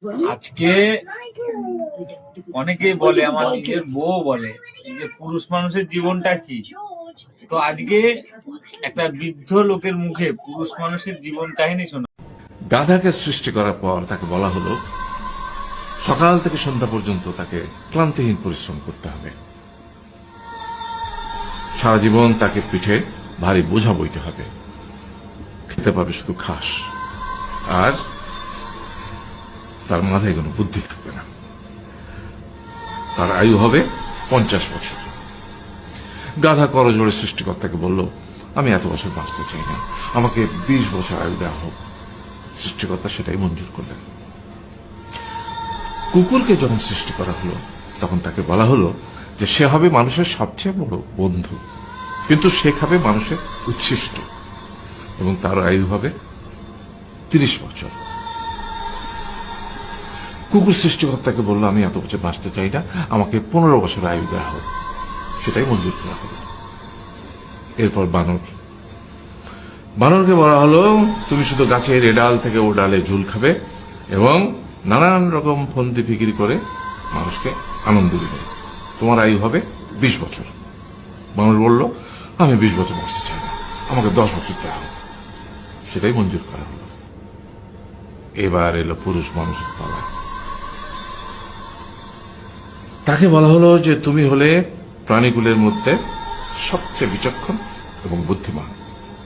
আজকে অনেকেই বলে, আমার নিজের বউ বলে যে পুরুষ মানুষের জীবনটা কি। তো আজকে একটা বৃদ্ধ লোকের মুখে পুরুষ মানুষের জীবন কাহিনী শোনা। গাধাকে সৃষ্টি করার পর তাকে বলা হলো সকাল থেকে সন্ধ্যা পর্যন্ত তাকে ক্লান্তিহীন পরিশ্রম করতে হবে। সারা জীবন তাকে পিঠে ভারী বোঝা বইতে হবে, খেতে পাবে শুধু ঘাস, আর তার মাথায় কোনো বুদ্ধি থাকবে না। তার আয়ু হবে 50 বছর। গাধা করজোড়ে সৃষ্টিকর্তাকে বলল, আমি এত বছর বাঁচতে চাই না, আমাকে 20 বছর আয়ু দেওয়া হোক। সৃষ্টিকর্তা সেটাই মঞ্জুর করলেন। কুকুরকে যখন সৃষ্টি করা হলো তখন তাকে বলা হলো যে সে হবে মানুষের সবচেয়ে বড় বন্ধু, কিন্তু সে খাবে মানুষের উচ্ছিষ্ট, এবং তার আয়ু হবে 30 বছর। কুকুর সৃষ্টিকর্তাকে বলল, আমি এত বছর বাঁচতে চাই না, আমাকে 15 বছর আয়ু দেওয়া হোক। সেটাই মঞ্জুর করা হলো। এরপর বানরকে বলা হলো, তুমি শুধু গাছের এ ডাল থেকে ও ডালে ঝুল খাবে এবং নানান রকম ফন্দি ফিকিরি করে মানুষকে আনন্দ দিবে, তোমার আয়ু হবে 20 বছর। বানর বলল, আমি 20 বছর বাঁচতে চাই না, আমাকে 10 বছর দেওয়া হোক। সেটাই মঞ্জুর করা হলো। এবার এলো পুরুষ মানুষের পালা। তাকে বলা হলো যে তুমি হলে প্রাণীকুলের মধ্যে সবচেয়ে বিচক্ষণ এবং বুদ্ধিমান,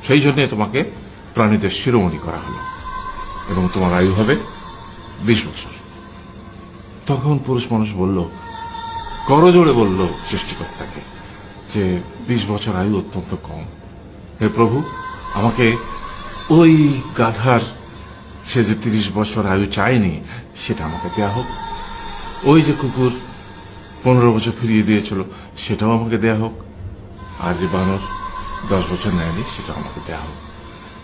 সেই জন্য তোমাকে প্রাণীদের শিরোমণি করা হলো এবং তোমার আয়ু হবে 20 বছর। তখন পুরুষ মানুষ বলল, করজোড়ে বলল সৃষ্টিকর্তাকে যে 20 বছর আয়ু অত্যন্ত কম, হে প্রভু, আমাকে ওই গাধার, সে যে 30 বছর আয়ু চায়নি, সেটা আমাকে দেয়া হোক। ওই যে কুকুর 15 বছর ফিরিয়ে দিয়েছিল, সেটাও আমাকে দেয়া হোক। আর যে বানর 10 বছর নেয়নি, সেটাও আমাকে দেয়া হোক।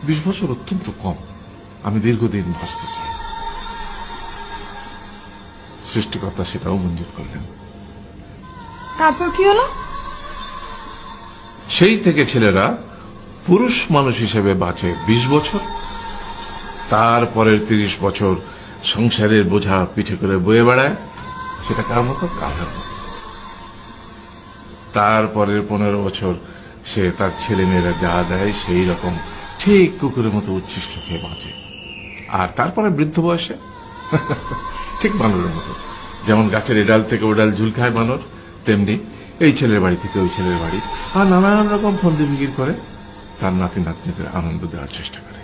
20 বছর অত্যন্ত কম, আমি দীর্ঘদিন বাঁচতে চাই। সৃষ্টিকর্তা সেটাও মঞ্জুর করলেন। তারপর কি হলো? সেই থেকে ছেলেরা পুরুষ মানুষ হিসেবে বাঁচে 20 বছর, তারপরের 30 বছর সংসারের বোঝা পিঠে করে বয়ে বেড়ায়, সেটা কার মতো? গাধার মতো। তারপরের 15 বছর সে তার ছেলে মেয়েরা যা দেয় সেই রকম ঠিক কুকুরের মতো উচ্ছিষ্ট খেয়ে বাঁচে। আর তারপরে বৃদ্ধ বয়সে ঠিক বানরের মতো, যেমন গাছের এডাল থেকে ওডাল ঝুল খায় বানর, তেমনি এই ছেলের বাড়ি থেকে ওই ছেলের বাড়ি, আর নানান রকম ফন্দি ফিকির করে তার নাতি নাতনিদের আনন্দ দেওয়ার চেষ্টা করে।